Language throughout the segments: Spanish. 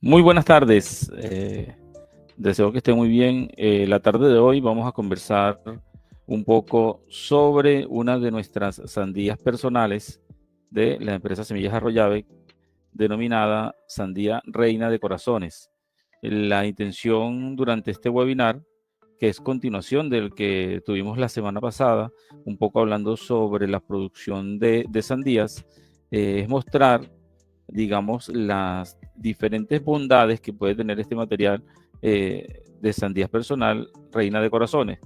Muy buenas tardes. Deseo que esté muy bien. La tarde de hoy vamos a conversar un poco sobre una de nuestras sandías personales de la empresa Semillas Arroyave, denominada Sandía Reina de Corazones. La intención durante este webinar, que es continuación del que tuvimos la semana pasada, un poco hablando sobre la producción de sandías, es mostrar, digamos, las diferentes bondades que puede tener este material de sandías personal Reina de Corazones.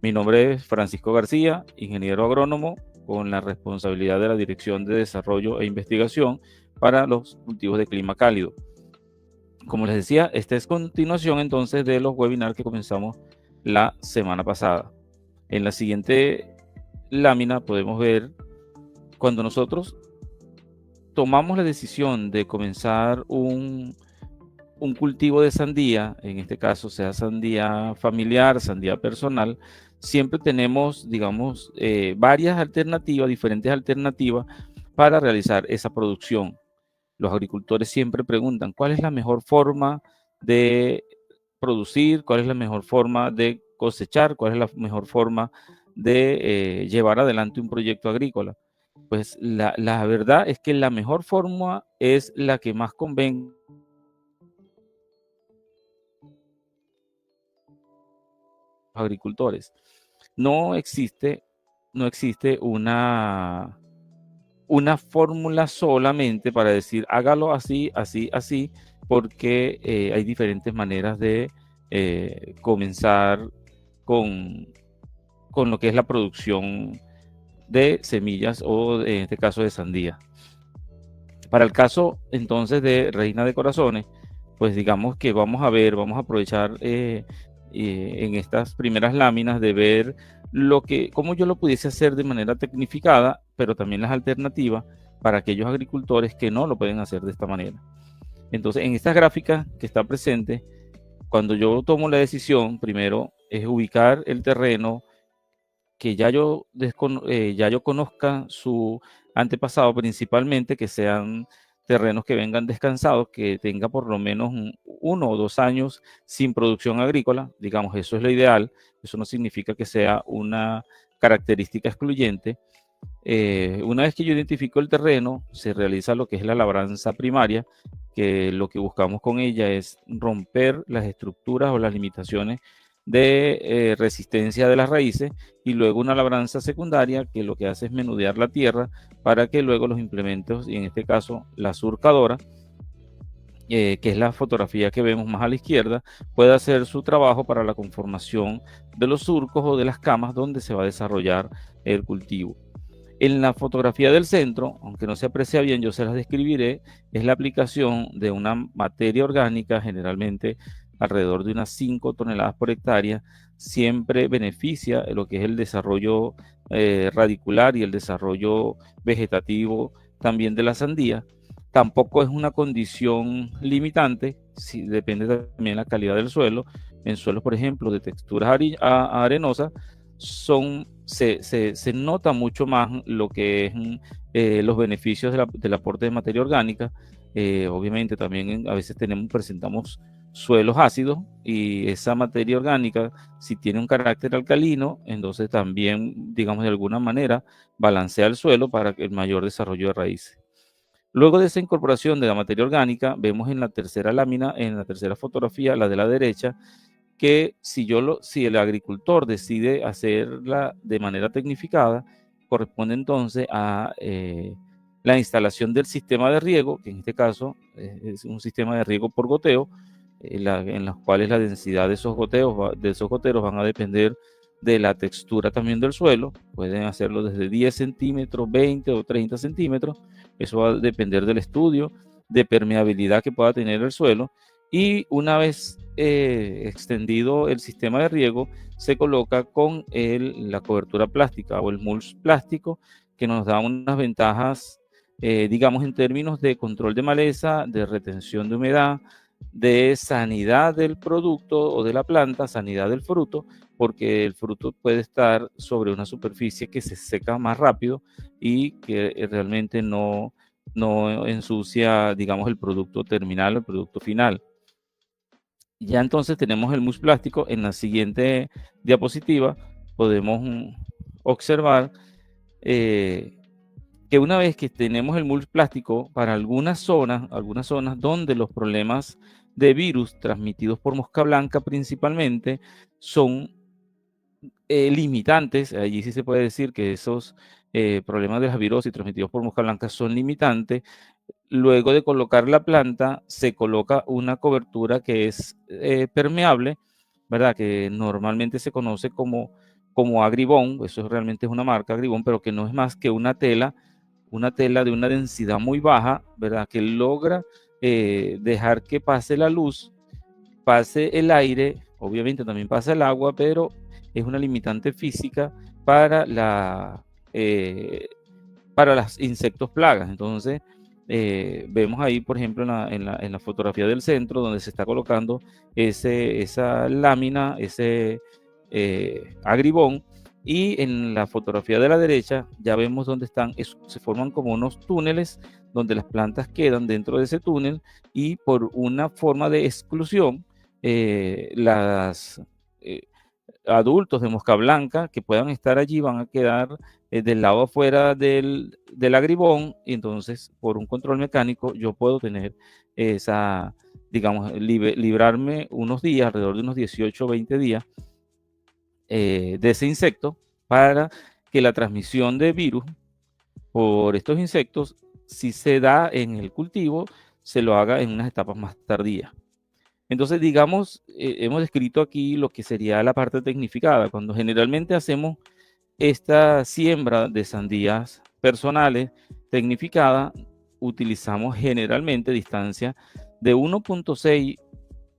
Mi nombre es Francisco García, ingeniero agrónomo con la responsabilidad de la Dirección de Desarrollo e Investigación para los cultivos de clima cálido. Como les decía, esta es continuación entonces de los webinars que comenzamos la semana pasada. En la siguiente lámina podemos ver cuando nosotros tomamos la decisión de comenzar un cultivo de sandía, en este caso sea sandía familiar, sandía personal, siempre tenemos, digamos, varias alternativas, diferentes alternativas para realizar esa producción. Los agricultores siempre preguntan, ¿cuál es la mejor forma de producir? ¿Cuál es la mejor forma de cosechar? ¿Cuál es la mejor forma de llevar adelante un proyecto agrícola? Pues la verdad es que la mejor forma es la que más convenga a los agricultores. No existe, no existe una fórmula solamente para decir hágalo así, así, así, porque hay diferentes maneras de comenzar con, con lo que es la producción de semillas o en este caso de sandía. Para el caso entonces de Reina de Corazones, pues digamos que vamos a ver, vamos a aprovechar en estas primeras láminas de ver cómo yo lo pudiese hacer de manera tecnificada, pero también las alternativas para aquellos agricultores que no lo pueden hacer de esta manera. Entonces, en esta gráfica que está presente, cuando yo tomo la decisión, primero es ubicar el terreno, que ya yo conozca su antepasado, principalmente que sean terrenos que vengan descansados, que tenga por lo menos 1 o 2 años sin producción agrícola, digamos, eso es lo ideal. Eso no significa que sea una característica excluyente. Una vez que yo identifico el terreno, se realiza lo que es la labranza primaria, que lo que buscamos con ella es romper las estructuras o las limitaciones de resistencia de las raíces, y luego una labranza secundaria que lo que hace es menudear la tierra para que luego los implementos, y en este caso la surcadora, que es la fotografía que vemos más a la izquierda, pueda hacer su trabajo para la conformación de los surcos o de las camas donde se va a desarrollar el cultivo. En la fotografía del centro, aunque no se aprecia bien, yo se las describiré, es la aplicación de una materia orgánica, generalmente alrededor de unas 5 toneladas por hectárea. Siempre beneficia lo que es el desarrollo radicular y el desarrollo vegetativo también de la sandía. Tampoco es una condición limitante, si, depende también de la calidad del suelo. En suelos, por ejemplo, de texturas arenosas, se nota mucho más lo que es los beneficios del aporte de materia orgánica. Obviamente también a veces presentamos suelos ácidos, y esa materia orgánica, si tiene un carácter alcalino, entonces también, digamos, de alguna manera balancea el suelo para el mayor desarrollo de raíces. Luego de esa incorporación de la materia orgánica, vemos en la tercera lámina, en la tercera fotografía, la de la derecha, que si el agricultor decide hacerla de manera tecnificada, corresponde entonces a la instalación del sistema de riego, que en este caso es un sistema de riego por goteo, en los cuales la densidad de esos goteros van a depender de la textura también del suelo. Pueden hacerlo desde 10 centímetros, 20 o 30 centímetros. Eso va a depender del estudio de permeabilidad que pueda tener el suelo. Y una vez extendido el sistema de riego, se coloca con la cobertura plástica o el mulch plástico, que nos da unas ventajas, digamos, en términos de control de maleza, de retención de humedad, de sanidad del producto o de la planta, sanidad del fruto, porque el fruto puede estar sobre una superficie que se seca más rápido y que realmente no ensucia, digamos, el producto terminal, el producto final. Ya entonces tenemos el mousse plástico. En la siguiente diapositiva podemos observar que una vez que tenemos el mousse plástico, para algunas zonas donde los problemas de virus transmitidos por mosca blanca principalmente son limitantes, allí sí se puede decir que esos problemas de la virosis transmitidos por mosca blanca son limitantes. Luego de colocar la planta, se coloca una cobertura que es permeable, ¿verdad? Que normalmente se conoce como Agribón. Eso realmente es una marca Agribón, pero que no es más que una tela de una densidad muy baja, ¿verdad? Que logra dejar que pase la luz, pase el aire, obviamente también pasa el agua, pero es una limitante física para eh, para los insectos plagas. Entonces, vemos ahí, por ejemplo, en la fotografía del centro, donde se está colocando esa lámina, ese agribón, y en la fotografía de la derecha ya vemos dónde están, se forman como unos túneles donde las plantas quedan dentro de ese túnel, y por una forma de exclusión, las eh, adultos de mosca blanca que puedan estar allí van a quedar del lado afuera del agribón, y entonces por un control mecánico yo puedo tener esa, digamos, librarme unos días, alrededor de unos 18 o 20 días de ese insecto, para que la transmisión de virus por estos insectos, si se da en el cultivo, se lo haga en unas etapas más tardías. Entonces, digamos, hemos descrito aquí lo que sería la parte tecnificada. Cuando generalmente hacemos esta siembra de sandías personales tecnificada, utilizamos generalmente distancia de 1.6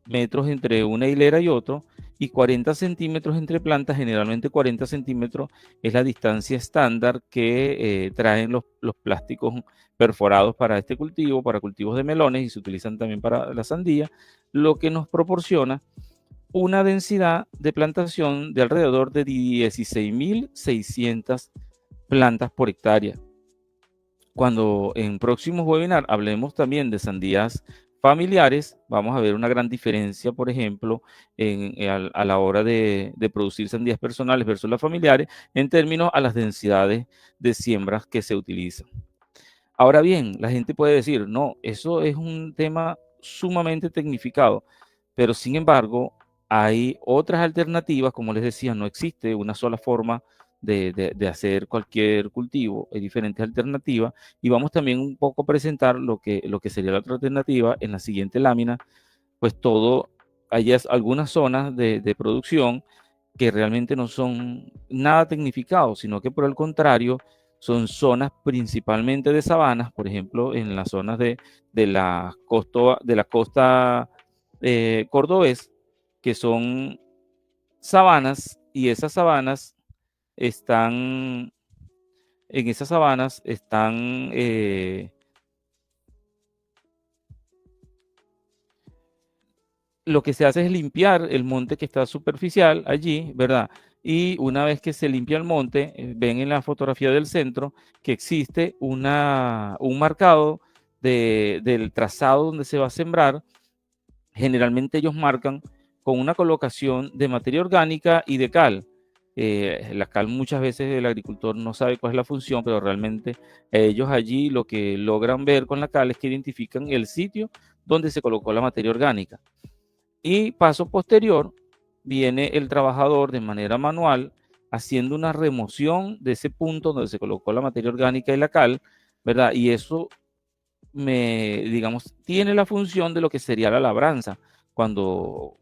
metros entre una hilera y otro, y 40 centímetros entre plantas. Generalmente 40 centímetros es la distancia estándar que traen los plásticos perforados para este cultivo, para cultivos de melones, y se utilizan también para la sandía, lo que nos proporciona una densidad de plantación de alrededor de 16.600 plantas por hectárea. Cuando en próximos webinars hablemos también de sandías familiares, vamos a ver una gran diferencia, por ejemplo, a la hora de producir sandías personales versus las familiares, en términos a las densidades de siembras que se utilizan. Ahora bien, la gente puede decir, no, eso es un tema sumamente tecnificado, pero sin embargo, hay otras alternativas. Como les decía, no existe una sola forma de hacer cualquier cultivo, hay diferentes alternativas, y vamos también un poco a presentar lo que sería la otra alternativa en la siguiente lámina. Pues hay algunas zonas de producción que realmente no son nada tecnificados, sino que por el contrario son zonas principalmente de sabanas. Por ejemplo, en las zonas de la costa cordobés, que son sabanas, y en esas sabanas están lo que se hace es limpiar el monte que está superficial allí, ¿verdad? Y una vez que se limpia el monte, ven en la fotografía del centro que existe un marcado del trazado donde se va a sembrar. Generalmente ellos marcan con una colocación de materia orgánica y de cal. La cal, muchas veces el agricultor no sabe cuál es la función, pero realmente ellos allí lo que logran ver con la cal es que identifican el sitio donde se colocó la materia orgánica. Y paso posterior, viene el trabajador de manera manual haciendo una remoción de ese punto donde se colocó la materia orgánica y la cal, ¿verdad? Y eso digamos, tiene la función de lo que sería la labranza, cuando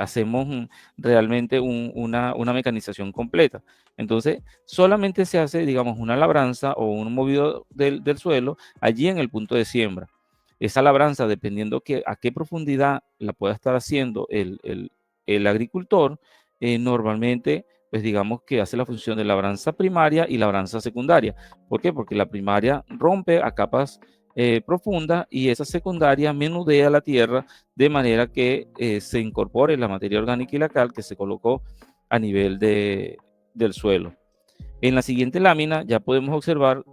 hacemos realmente una mecanización completa. Entonces, solamente se hace, digamos, una labranza o un movido del suelo allí en el punto de siembra. Esa labranza, dependiendo a qué profundidad la pueda estar haciendo el agricultor, normalmente, pues digamos que hace la función de labranza primaria y labranza secundaria. ¿Por qué? Porque la primaria rompe a capas profunda, y esa secundaria menudea la tierra de manera que se incorpore la materia orgánica y la cal que se colocó a nivel del suelo. En la siguiente lámina ya podemos observar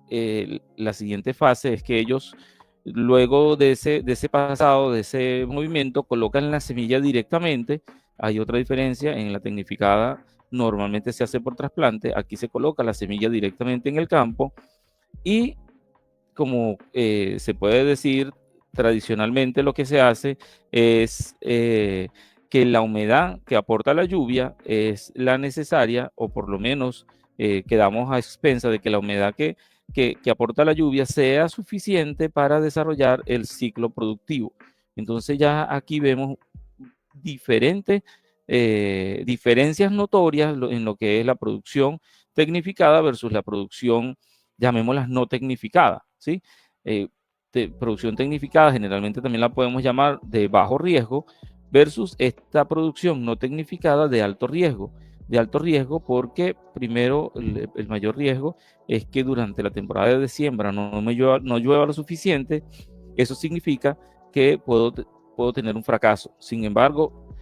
la siguiente fase es que ellos, luego de ese pasado, de ese movimiento, colocan la semilla directamente. Hay otra diferencia: en la tecnificada normalmente se hace por trasplante, aquí se coloca la semilla directamente en el campo y, como se puede decir, tradicionalmente lo que se hace es que la humedad que aporta la lluvia es la necesaria, o por lo menos quedamos a expensas de que la humedad que aporta la lluvia sea suficiente para desarrollar el ciclo productivo. Entonces ya aquí vemos diferentes diferencias notorias en lo que es la producción tecnificada versus la producción, llamémoslas, no tecnificada, ¿sí? Eh, producción tecnificada generalmente también la podemos llamar de bajo riesgo, versus esta producción no tecnificada de alto riesgo. De alto riesgo porque, primero, el mayor riesgo es que durante la temporada de siembra no llueva lo suficiente. Eso significa que puedo tener un fracaso. Sin embargo,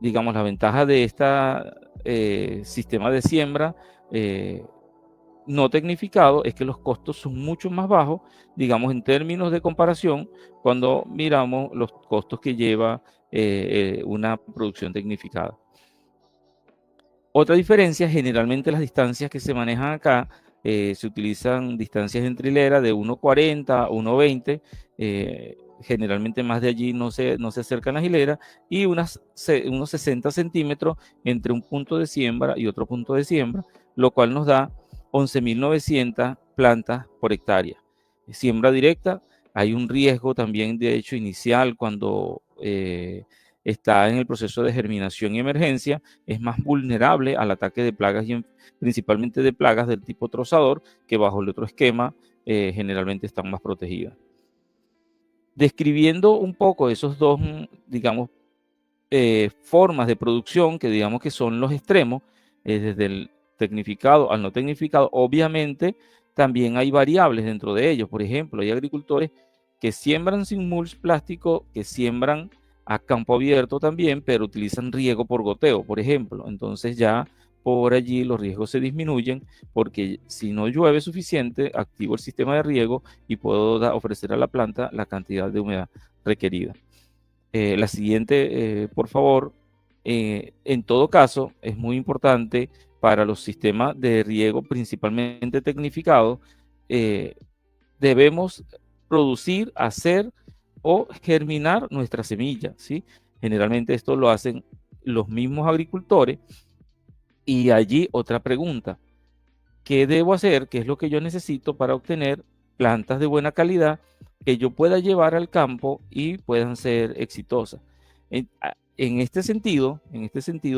digamos, la ventaja de este sistema de siembra no tecnificado es que los costos son mucho más bajos, digamos, en términos de comparación, cuando miramos los costos que lleva una producción tecnificada. Otra diferencia: generalmente las distancias que se manejan acá se utilizan distancias en trilera de 1,40, 1,20, generalmente más de allí no se acercan las hileras, y unos 60 centímetros entre un punto de siembra y otro punto de siembra, lo cual nos da 11.900 plantas por hectárea. Siembra directa, hay un riesgo también, de hecho, inicial cuando está en el proceso de germinación y emergencia. Es más vulnerable al ataque de plagas, principalmente de plagas del tipo trozador, que bajo el otro esquema generalmente están más protegidas. Describiendo un poco esos dos, digamos, formas de producción, que digamos que son los extremos, desde el tecnificado al no tecnificado, obviamente también hay variables dentro de ellos. Por ejemplo, hay agricultores que siembran sin mulch plástico, que siembran a campo abierto también, pero utilizan riego por goteo, por ejemplo. Entonces ya por allí los riesgos se disminuyen, porque si no llueve suficiente, activo el sistema de riego y puedo ofrecer a la planta la cantidad de humedad requerida. La siguiente, por favor. En todo caso, es muy importante para los sistemas de riego, principalmente tecnificados, debemos producir, hacer o germinar nuestra semilla, ¿sí? Generalmente esto lo hacen los mismos agricultores. Y allí otra pregunta: ¿qué debo hacer? ¿Qué es lo que yo necesito para obtener plantas de buena calidad que yo pueda llevar al campo y puedan ser exitosas? En este sentido,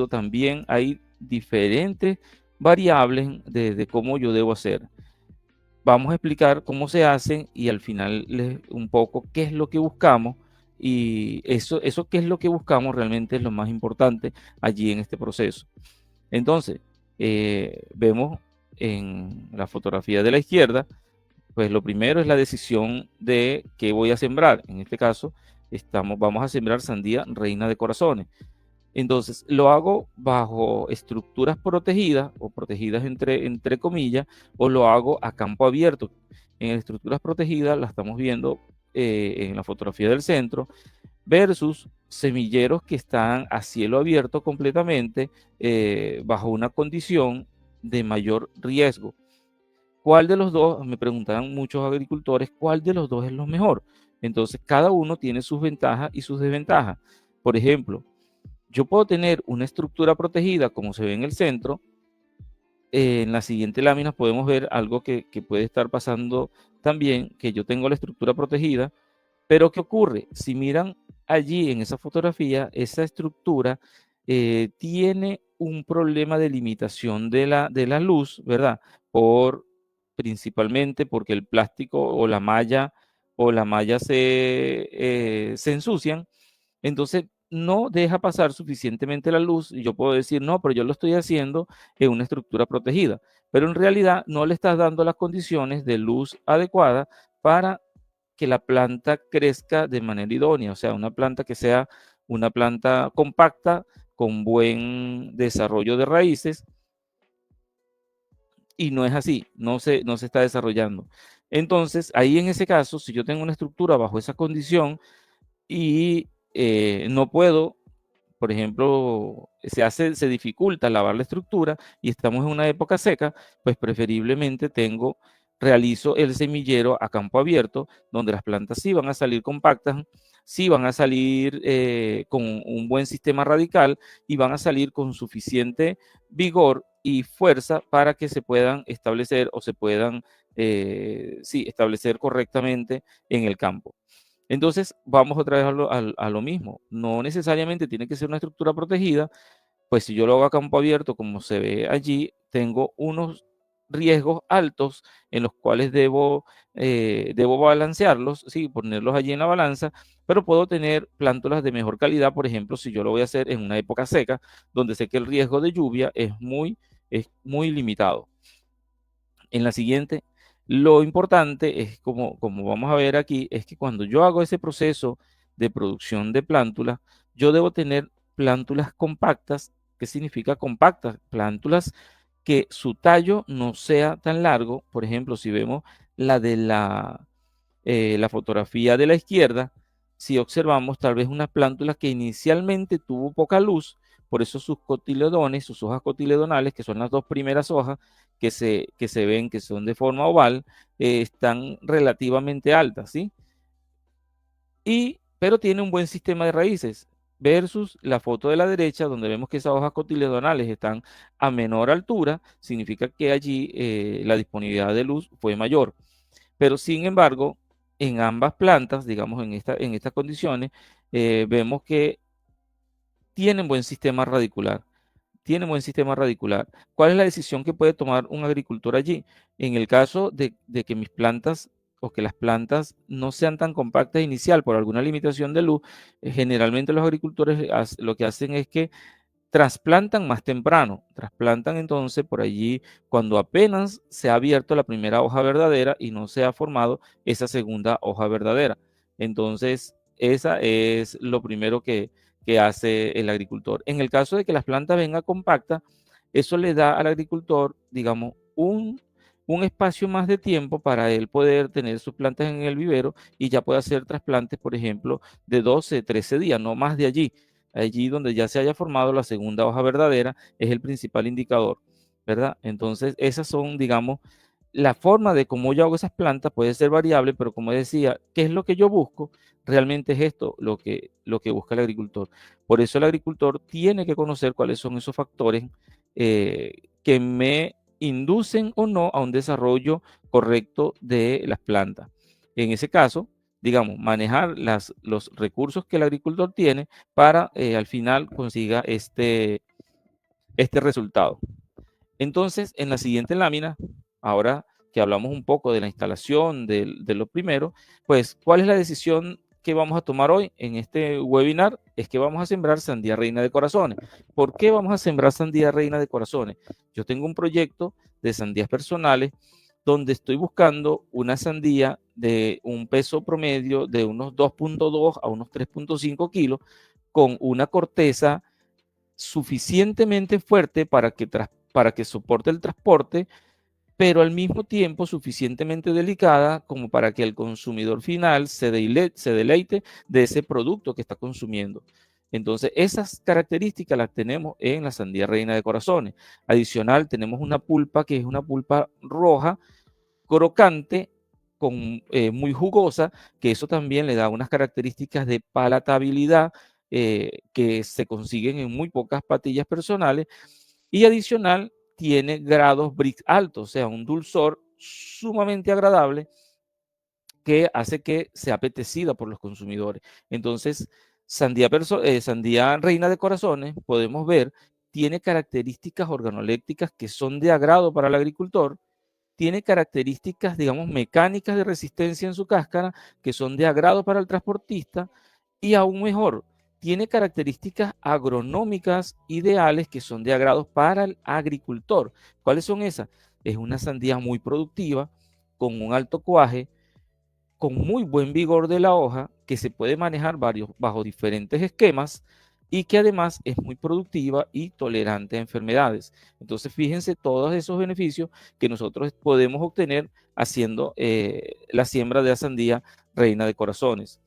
también hay diferentes variables de cómo yo debo hacer. Vamos a explicar cómo se hacen y al final un poco qué es lo que buscamos. Y eso qué es lo que buscamos realmente es lo más importante allí en este proceso. Entonces, vemos en la fotografía de la izquierda, pues lo primero es la decisión de qué voy a sembrar. En este caso, vamos a sembrar sandía reina de corazones. Entonces, lo hago bajo estructuras protegidas, o protegidas entre comillas, o lo hago a campo abierto. En estructuras protegidas la estamos viendo en la fotografía del centro, versus semilleros que están a cielo abierto completamente, bajo una condición de mayor riesgo. ¿Cuál de los dos? Me preguntarán muchos agricultores, ¿cuál de los dos es lo mejor? Entonces, cada uno tiene sus ventajas y sus desventajas. Por ejemplo, yo puedo tener una estructura protegida, como se ve en el centro. En la siguiente lámina podemos ver algo que puede estar pasando también, que yo tengo la estructura protegida, pero ¿qué ocurre? Si miran allí en esa fotografía, esa estructura tiene un problema de limitación de la luz, ¿verdad? Principalmente porque el plástico o la malla se ensucian. Entonces no deja pasar suficientemente la luz, y yo puedo decir, no, pero yo lo estoy haciendo en una estructura protegida, pero en realidad no le estás dando las condiciones de luz adecuadas para que la planta crezca de manera idónea. O sea, una planta que sea una planta compacta, con buen desarrollo de raíces, y no es así, no se está desarrollando. Entonces, ahí en ese caso, si yo tengo una estructura bajo esa condición y no puedo, por ejemplo, se dificulta lavar la estructura y estamos en una época seca, pues preferiblemente realizo el semillero a campo abierto, donde las plantas sí van a salir compactas, sí van a salir con un buen sistema radical y van a salir con suficiente vigor y fuerza para que se puedan establecer o se puedan sí, establecer correctamente en el campo. Entonces, vamos otra vez a lo mismo. No necesariamente tiene que ser una estructura protegida, pues si yo lo hago a campo abierto, como se ve allí, tengo unos riesgos altos en los cuales debo balancearlos, sí, ponerlos allí en la balanza, pero puedo tener plántulas de mejor calidad, por ejemplo, si yo lo voy a hacer en una época seca, donde sé que el riesgo de lluvia es muy limitado. En la siguiente, lo importante es, como vamos a ver aquí, es que cuando yo hago ese proceso de producción de plántulas, yo debo tener plántulas compactas. ¿Qué significa compactas? Plántulas que su tallo no sea tan largo. Por ejemplo, si vemos la de la fotografía de la izquierda, si observamos tal vez una plántula que inicialmente tuvo poca luz, por eso sus cotiledones, sus hojas cotiledonales, que son las dos primeras hojas que se ven que son de forma oval, están relativamente altas, ¿sí? Pero tiene un buen sistema de raíces, versus la foto de la derecha, donde vemos que esas hojas cotiledonales están a menor altura, significa que allí la disponibilidad de luz fue mayor. Pero sin embargo, en ambas plantas, digamos en estas condiciones, vemos que tienen buen sistema radicular. Tienen buen sistema radicular. ¿Cuál es la decisión que puede tomar un agricultor allí? En el caso de que mis plantas o que las plantas no sean tan compactas inicial por alguna limitación de luz, generalmente los agricultores lo que hacen es que trasplantan más temprano, trasplantan entonces por allí cuando apenas se ha abierto la primera hoja verdadera y no se ha formado esa segunda hoja verdadera. Entonces, esa es lo primero que hace el agricultor. En el caso de que las plantas vengan compactas, eso le da al agricultor, digamos, un espacio más de tiempo para él poder tener sus plantas en el vivero y ya puede hacer trasplantes, por ejemplo, de 12, 13 días, no más de allí. Allí donde ya se haya formado la segunda hoja verdadera es el principal indicador, ¿verdad? Entonces, esas son, digamos, la forma de cómo yo hago esas plantas puede ser variable, pero como decía, ¿qué es lo que yo busco? Realmente es esto lo que busca el agricultor. Por eso el agricultor tiene que conocer cuáles son esos factores que me inducen o no a un desarrollo correcto de las plantas. En ese caso, digamos, manejar los recursos que el agricultor tiene para al final consiga este resultado. Entonces, en la siguiente lámina, ahora que hablamos un poco de la instalación de lo primero, pues, ¿cuál es la decisión que vamos a tomar hoy en este webinar? Es que vamos a sembrar sandía reina de corazones. ¿Por qué vamos a sembrar sandía reina de corazones? Yo tengo un proyecto de sandías personales donde estoy buscando una sandía de un peso promedio de unos 2.2 a unos 3.5 kilos con una corteza suficientemente fuerte para que soporte el transporte, pero al mismo tiempo suficientemente delicada como para que el consumidor final se deleite de ese producto que está consumiendo. Entonces, esas características las tenemos en la sandía reina de corazones. Adicional, tenemos una pulpa que es una pulpa roja, crocante, muy jugosa, que eso también le da unas características de palatabilidad que se consiguen en muy pocas patillas personales. Y adicional, tiene grados Brix altos, o sea, un dulzor sumamente agradable que hace que sea apetecida por los consumidores. Entonces, sandía reina de corazones, podemos ver, tiene características organolépticas que son de agrado para el agricultor, tiene características, digamos, mecánicas de resistencia en su cáscara que son de agrado para el transportista y aún mejor, tiene características agronómicas ideales que son de agrado para el agricultor. ¿Cuáles son esas? Es una sandía muy productiva, con un alto cuaje, con muy buen vigor de la hoja, que se puede manejar bajo diferentes esquemas y que además es muy productiva y tolerante a enfermedades. Entonces, fíjense todos esos beneficios que nosotros podemos obtener haciendo la siembra de la sandía reina de corazones.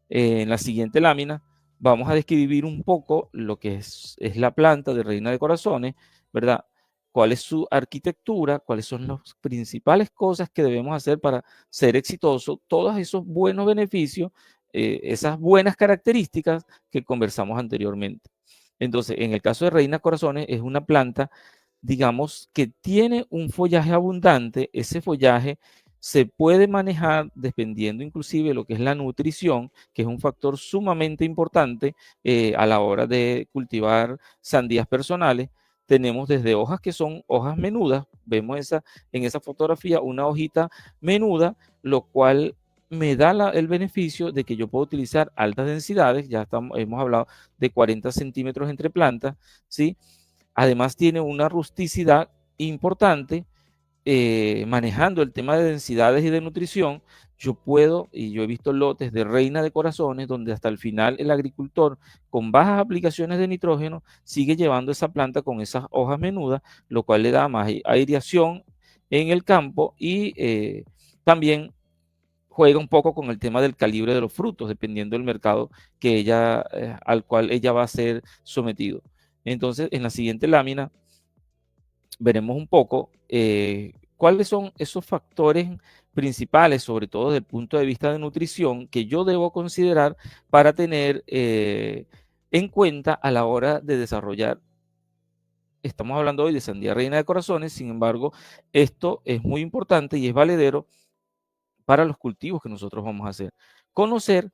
En la siguiente lámina vamos a describir un poco lo que es la planta de reina de corazones, ¿verdad? Cuál es su arquitectura, cuáles son las principales cosas que debemos hacer para ser exitoso, todos esos buenos beneficios, esas buenas características que conversamos anteriormente. Entonces, en el caso de reina corazones, es una planta, digamos, que tiene un follaje abundante. Ese follaje se puede manejar dependiendo inclusive de lo que es la nutrición, que es un factor sumamente importante a la hora de cultivar sandías personales. Tenemos desde hojas que son hojas menudas, vemos en esa fotografía una hojita menuda, lo cual me da el beneficio de que yo puedo utilizar altas densidades, ya hemos hablado de 40 centímetros entre plantas, ¿sí? Además tiene una rusticidad importante, manejando el tema de densidades y de nutrición. Yo puedo, y yo he visto lotes de reina de corazones, donde hasta el final el agricultor con bajas aplicaciones de nitrógeno sigue llevando esa planta con esas hojas menudas, lo cual le da más aireación en el campo y también juega un poco con el tema del calibre de los frutos, dependiendo del mercado al cual ella va a ser sometido. Entonces, en la siguiente lámina veremos un poco cuáles son esos factores principales, sobre todo desde el punto de vista de nutrición, que yo debo considerar para tener en cuenta a la hora de desarrollar. Estamos hablando hoy de sandía reina de corazones, sin embargo, esto es muy importante y es valedero para los cultivos que nosotros vamos a hacer. Conocer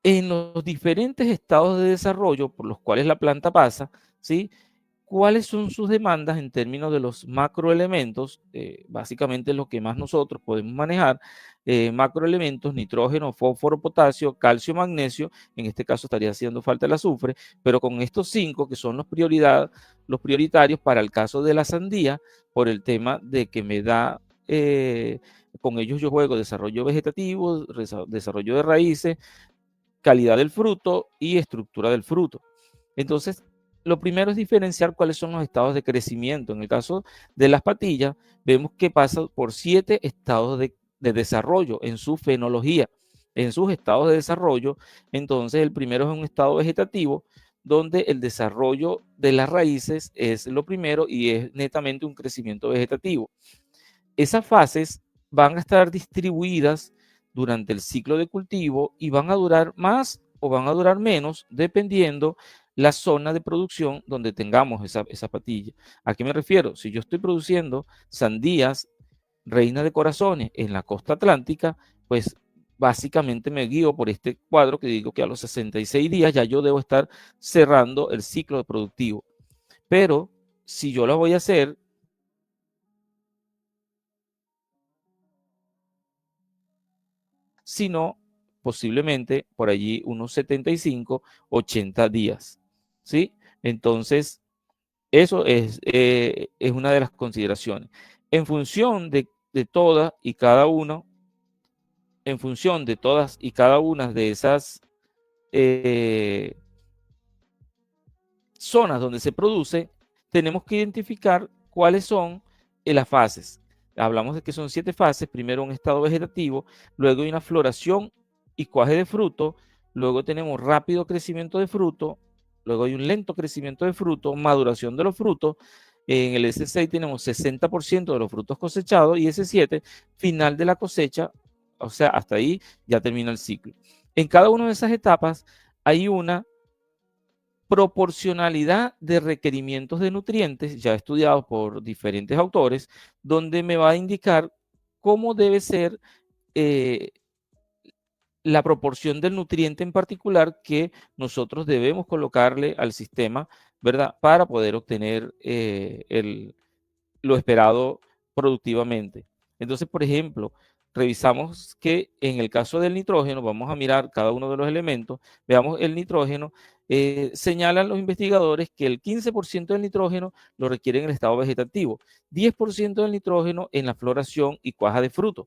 en los diferentes estados de desarrollo por los cuales la planta pasa, ¿sí? ¿Cuáles son sus demandas en términos de los macroelementos? Básicamente lo que más nosotros podemos manejar, macroelementos, nitrógeno, fósforo, potasio, calcio, magnesio, en este caso estaría haciendo falta el azufre, pero con estos 5 que son los prioritarios para el caso de la sandía, por el tema de que me da, con ellos yo juego desarrollo vegetativo, desarrollo de raíces, calidad del fruto y estructura del fruto. Entonces, lo primero es diferenciar cuáles son los estados de crecimiento. En el caso de las patillas, vemos que pasa por 7 estados de desarrollo en su fenología, en sus estados de desarrollo. Entonces, el primero es un estado vegetativo, donde el desarrollo de las raíces es lo primero y es netamente un crecimiento vegetativo. Esas fases van a estar distribuidas durante el ciclo de cultivo y van a durar más o van a durar menos dependiendo la zona de producción donde tengamos esa patilla. ¿A qué me refiero? Si yo estoy produciendo sandías reina de corazones en la costa atlántica, pues básicamente me guío por este cuadro que digo que a los 66 días ya yo debo estar cerrando el ciclo productivo. Pero si yo lo voy a hacer, sino posiblemente por allí unos 75, 80 días, ¿sí? Entonces, eso es una de las consideraciones. En función de todas y cada uno, en función de todas y cada una de esas eh, zonas donde se produce, tenemos que identificar cuáles son las fases. Hablamos de que son 7 fases, primero un estado vegetativo, luego hay una floración y cuaje de fruto, luego tenemos rápido crecimiento de fruto, luego hay un lento crecimiento de fruto, maduración de los frutos, en el S6 tenemos 60% de los frutos cosechados y S7 final de la cosecha, o sea, hasta ahí ya termina el ciclo. En cada una de esas etapas hay una proporcionalidad de requerimientos de nutrientes, ya estudiados por diferentes autores, donde me va a indicar cómo debe ser eh, la proporción del nutriente en particular que nosotros debemos colocarle al sistema, ¿verdad? Para poder obtener lo esperado productivamente. Entonces, por ejemplo, revisamos que en el caso del nitrógeno, vamos a mirar cada uno de los elementos, veamos el nitrógeno, señalan los investigadores que el 15% del nitrógeno lo requiere en el estado vegetativo, 10% del nitrógeno en la floración y cuaja de fruto,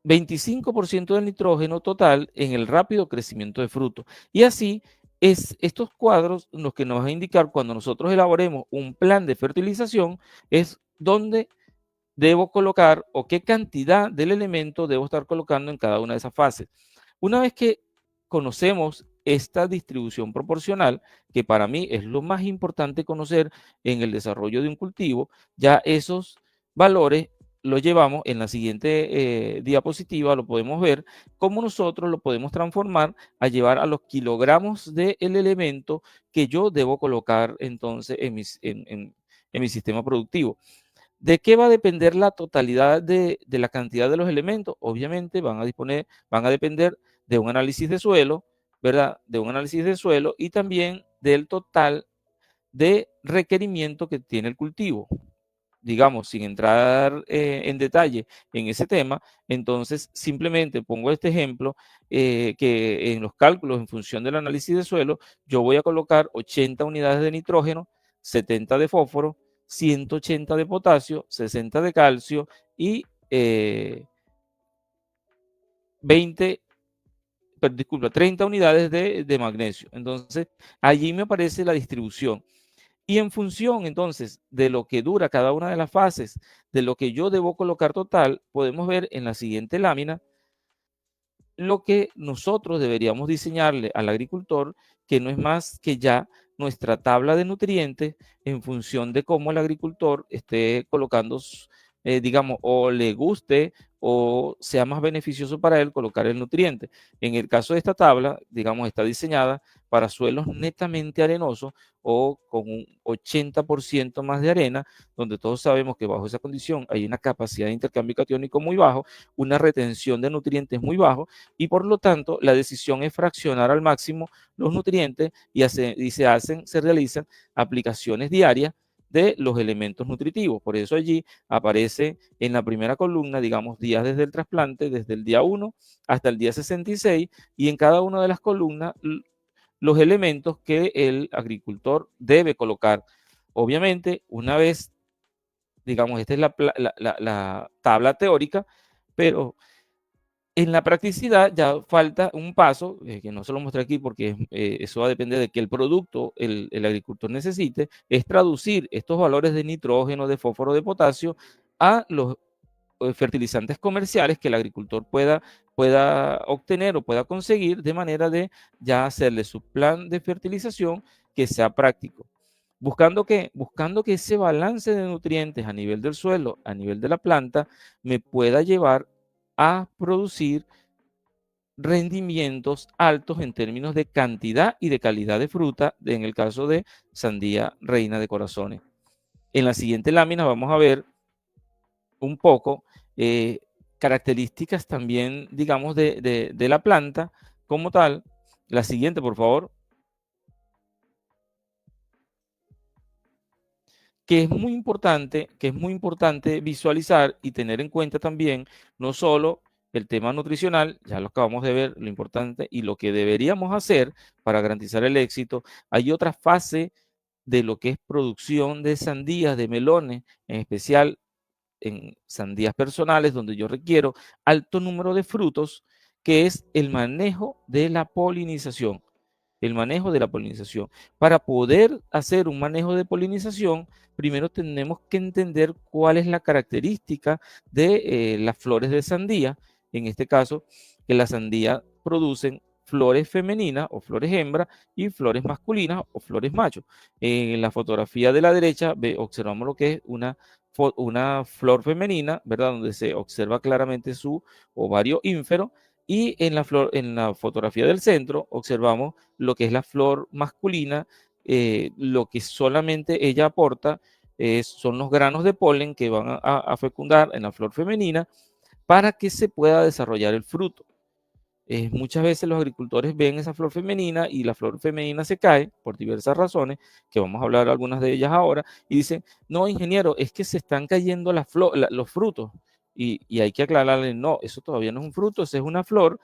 25% del nitrógeno total en el rápido crecimiento de fruto. Y así estos cuadros los que nos van a indicar cuando nosotros elaboremos un plan de fertilización es dónde debo colocar o qué cantidad del elemento debo estar colocando en cada una de esas fases. Una vez que conocemos esta distribución proporcional, que para mí es lo más importante conocer en el desarrollo de un cultivo, ya esos valores los llevamos en la siguiente diapositiva, lo podemos ver, cómo nosotros lo podemos transformar a llevar a los kilogramos del elemento que yo debo colocar entonces en mi sistema productivo. ¿De qué va a depender la totalidad de la cantidad de los elementos? Obviamente van a depender de un análisis de suelo, ¿verdad? De un análisis de suelo y también del total de requerimiento que tiene el cultivo. Digamos, sin entrar en detalle en ese tema, entonces simplemente pongo este ejemplo que en los cálculos en función del análisis de suelo, yo voy a colocar 80 unidades de nitrógeno, 70 de fósforo, 180 de potasio, 60 de calcio y 20, disculpa, 30 unidades de magnesio. Entonces, allí me aparece la distribución. Y en función entonces de lo que dura cada una de las fases, de lo que yo debo colocar total, podemos ver en la siguiente lámina lo que nosotros deberíamos diseñarle al agricultor, que no es más que ya nuestra tabla de nutrientes en función de cómo el agricultor esté colocando, digamos, o le guste o sea más beneficioso para él colocar el nutriente. En el caso de esta tabla, digamos, está diseñada para suelos netamente arenosos o con un 80% más de arena, donde todos sabemos que bajo esa condición hay una capacidad de intercambio catiónico muy bajo, una retención de nutrientes muy bajo, y por lo tanto la decisión es fraccionar al máximo los nutrientes y se realizan aplicaciones diarias de los elementos nutritivos. Por eso allí aparece en la primera columna, digamos, días desde el trasplante, desde el día 1 hasta el día 66, y en cada una de las columnas los elementos que el agricultor debe colocar. Obviamente, una vez, digamos, esta es la tabla teórica, pero en la practicidad ya falta un paso, que no se lo mostré aquí porque eso va a depender de que el producto el agricultor necesite, es traducir estos valores de nitrógeno, de fósforo, de potasio a los fertilizantes comerciales que el agricultor pueda obtener o pueda conseguir, de manera de ya hacerle su plan de fertilización que sea práctico. Buscando que ese balance de nutrientes a nivel del suelo, a nivel de la planta, me pueda llevar a producir rendimientos altos en términos de cantidad y de calidad de fruta, en el caso de sandía reina de corazones. En la siguiente lámina vamos a ver un poco eh, características también, digamos, de la planta como tal. La siguiente, por favor. Que es muy importante visualizar y tener en cuenta también, no solo el tema nutricional, ya lo acabamos de ver, lo importante y lo que deberíamos hacer para garantizar el éxito. Hay otra fase de lo que es producción de sandías, de melones, en especial en sandías personales, donde yo requiero alto número de frutos, que es el manejo de la polinización. El manejo de la polinización. Para poder hacer un manejo de polinización, primero tenemos que entender cuál es la característica de las flores de sandía. En este caso, que la sandía producen flores femeninas o flores hembras y flores masculinas o flores machos. En la fotografía de la derecha observamos lo que es una flor femenina, ¿verdad? Donde se observa claramente su ovario ínfero, y en la fotografía del centro observamos lo que es la flor masculina. Lo que solamente ella aporta son los granos de polen que van a fecundar en la flor femenina para que se pueda desarrollar el fruto. Muchas veces los agricultores ven esa flor femenina y la flor femenina se cae por diversas razones, que vamos a hablar algunas de ellas ahora, y dicen, no, ingeniero, es que se están cayendo los frutos. Y hay que aclararle, no, eso todavía no es un fruto, esa es una flor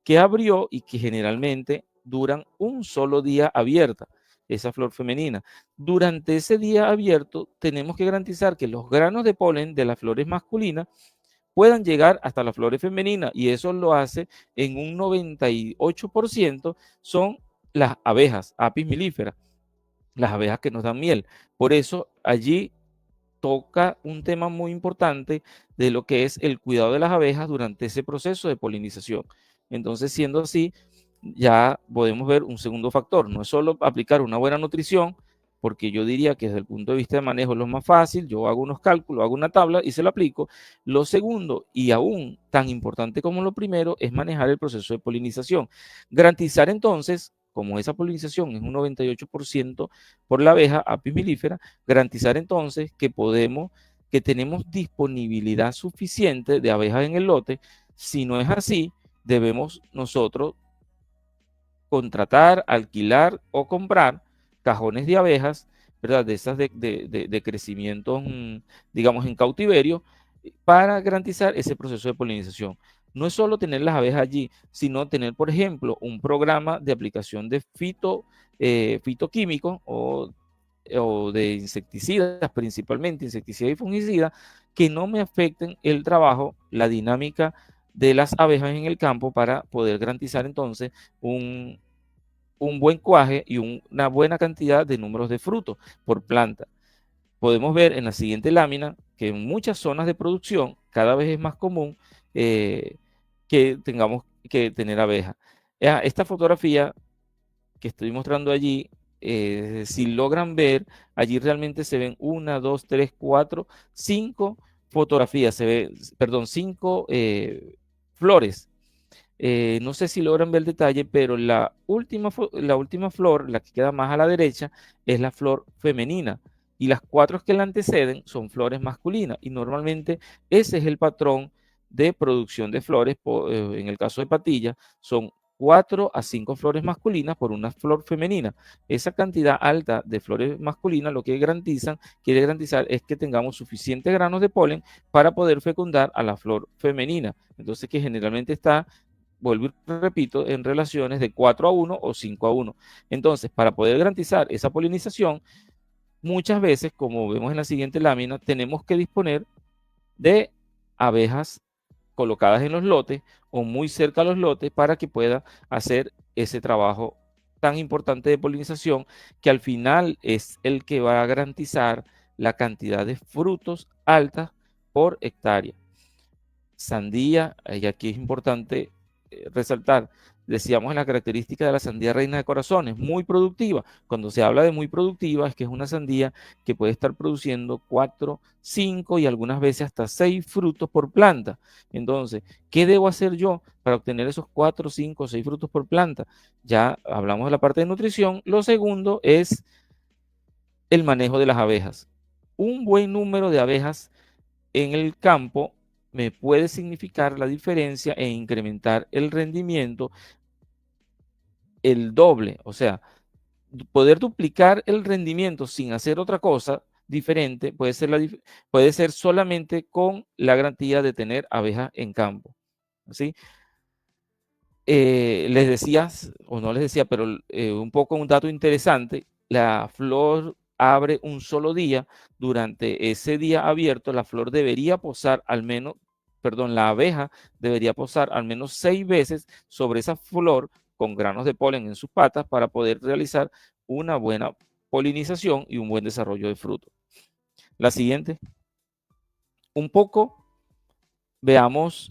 que abrió y que generalmente duran un solo día abierta, esa flor femenina. Durante ese día abierto tenemos que garantizar que los granos de polen de las flores masculinas puedan llegar hasta las flores femeninas, y eso lo hace en un 98%, son las abejas, Apis mellifera, las abejas que nos dan miel. Por eso allí toca un tema muy importante de lo que es el cuidado de las abejas durante ese proceso de polinización. Entonces, siendo así, ya podemos ver un segundo factor. No es solo aplicar una buena nutrición, porque yo diría que desde el punto de vista de manejo es lo más fácil. Yo hago unos cálculos, hago una tabla y se lo aplico. Lo segundo, y aún tan importante como lo primero, es manejar el proceso de polinización. Garantizar entonces, como esa polinización es un 98% por la abeja Apis mellifera, garantizar entonces que tenemos disponibilidad suficiente de abejas en el lote. Si no es así, debemos nosotros contratar, alquilar o comprar cajones de abejas, ¿verdad? De esas de crecimiento, digamos, en cautiverio, para garantizar ese proceso de polinización. No es solo tener las abejas allí, sino tener, por ejemplo, un programa de aplicación de fitoquímicos o de insecticidas, principalmente insecticidas y fungicidas, que no me afecten el trabajo, la dinámica de las abejas en el campo, para poder garantizar entonces un buen cuaje y una buena cantidad de números de frutos por planta. Podemos ver en la siguiente lámina que en muchas zonas de producción cada vez es más común que tengamos que tener abejas. Esta fotografía que estoy mostrando allí, si logran ver, allí realmente se ven 1, 2, 3, 4, 5 fotografías, perdón, 5 flores. No sé si logran ver el detalle, pero la última flor, la que queda más a la derecha, es la flor femenina. Y las 4 que la anteceden son flores masculinas. Y normalmente ese es el patrón de producción de flores. En el caso de patilla, son 4 a 5 flores masculinas por una flor femenina. Esa cantidad alta de flores masculinas lo que quiere garantizar es que tengamos suficientes granos de polen para poder fecundar a la flor femenina. Entonces, que generalmente está, vuelvo y repito, en relaciones de 4-1 o 5-1. Entonces, para poder garantizar esa polinización, muchas veces, como vemos en la siguiente lámina, tenemos que disponer de abejas colocadas en los lotes o muy cerca a los lotes para que pueda hacer ese trabajo tan importante de polinización, que al final es el que va a garantizar la cantidad de frutos alta por hectárea. Sandía, y aquí es importante resaltar, decíamos en la característica de la sandía reina de corazones, muy productiva. Cuando se habla de muy productiva, es que es una sandía que puede estar produciendo 4, 5 y algunas veces hasta 6 frutos por planta. Entonces, ¿qué debo hacer yo para obtener esos 4, 5, 6 frutos por planta? Ya hablamos de la parte de nutrición. Lo segundo es el manejo de las abejas. Un buen número de abejas en el campo me puede significar la diferencia e incrementar el rendimiento el doble. O sea, poder duplicar el rendimiento sin hacer otra cosa diferente puede ser solamente con la garantía de tener abejas en campo. ¿Sí? Les decía, o no les decía, pero un poco un dato interesante: la flor abre un solo día. Durante ese día abierto, la flor debería posar al menos, perdón, la abeja debería posar al menos 6 veces sobre esa flor con granos de polen en sus patas para poder realizar una buena polinización y un buen desarrollo de fruto. La siguiente, un poco veamos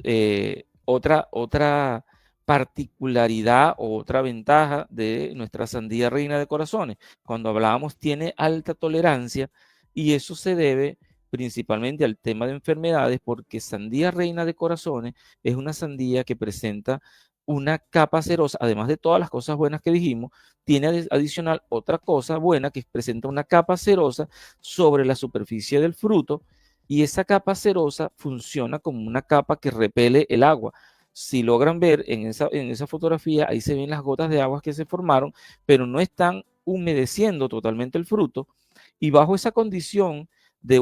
otra particularidad o otra ventaja de nuestra sandía reina de corazones. Cuando hablábamos, tiene alta tolerancia, y eso se debe principalmente al tema de enfermedades, porque sandía reina de corazones es una sandía que presenta una capa cerosa. Además de todas las cosas buenas que dijimos, tiene adicional otra cosa buena, que presenta una capa cerosa sobre la superficie del fruto, y esa capa cerosa funciona como una capa que repele el agua. Si logran ver en esa fotografía, ahí se ven las gotas de agua que se formaron, pero no están humedeciendo totalmente el fruto. Y bajo esa condición de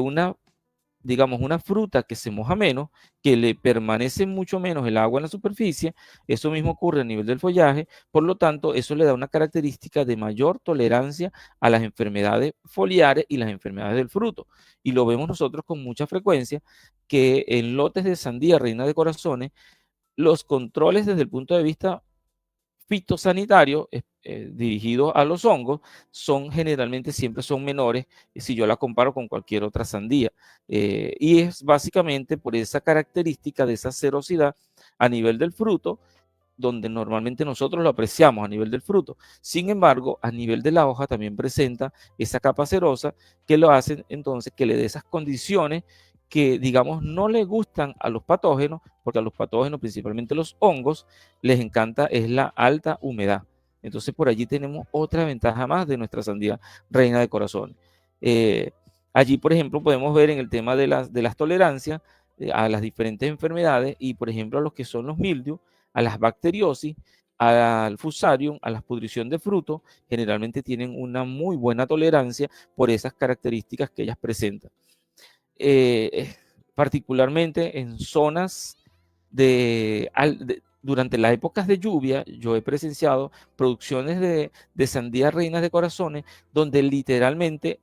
digamos, una fruta que se moja menos, que le permanece mucho menos el agua en la superficie, eso mismo ocurre a nivel del follaje, por lo tanto, eso le da una característica de mayor tolerancia a las enfermedades foliares y las enfermedades del fruto. Y lo vemos nosotros con mucha frecuencia, que en lotes de sandía reina de corazones, los controles desde el punto de vista fitosanitarios dirigidos a los hongos son generalmente siempre son menores si yo la comparo con cualquier otra sandía. Y es básicamente por esa característica de esa cerosidad a nivel del fruto, donde normalmente nosotros lo apreciamos a nivel del fruto. Sin embargo, a nivel de la hoja también presenta esa capa cerosa que lo hace entonces que le dé esas condiciones que, digamos, no le gustan a los patógenos, porque a los patógenos, principalmente los hongos, les encanta es la alta humedad. Entonces, por allí tenemos otra ventaja más de nuestra sandía reina de corazones. Eh, Allí, por ejemplo, podemos ver en el tema de las tolerancias a las diferentes enfermedades y, por ejemplo, a los que son los mildios, a las bacteriosis, al fusarium, a la pudrición de fruto, generalmente tienen una muy buena tolerancia por esas características que ellas presentan. Eh, Particularmente en zonas durante las épocas de lluvia, yo he presenciado producciones de sandías reinas de corazones donde literalmente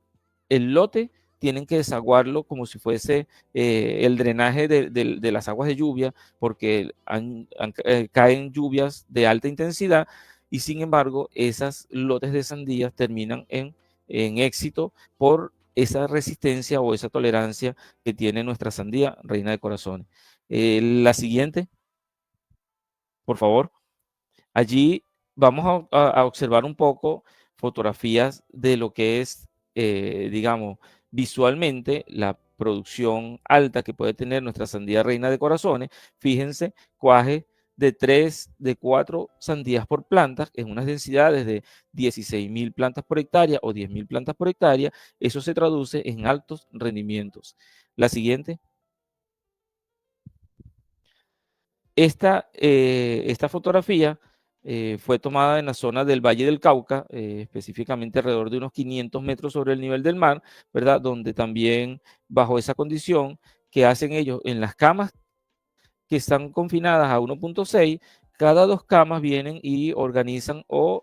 el lote tienen que desaguarlo como si fuese el drenaje de las aguas de lluvia, porque caen lluvias de alta intensidad y sin embargo esas lotes de sandías terminan en éxito por esa resistencia o esa tolerancia que tiene nuestra sandía reina de corazones. La siguiente, por favor. Allí vamos a observar un poco fotografías de lo que es, digamos, visualmente la producción alta que puede tener nuestra sandía reina de corazones. Fíjense, cuaje de 3, de 4 sandías por planta, en unas densidades de 16.000 plantas por hectárea o 10.000 plantas por hectárea. Eso se traduce en altos rendimientos. La siguiente. Esta fotografía fue tomada en la zona del Valle del Cauca, específicamente alrededor de unos 500 metros sobre el nivel del mar, ¿verdad? Donde también bajo esa condición que hacen ellos en las camas que están confinadas a 1.6, cada 2 camas vienen y organizan o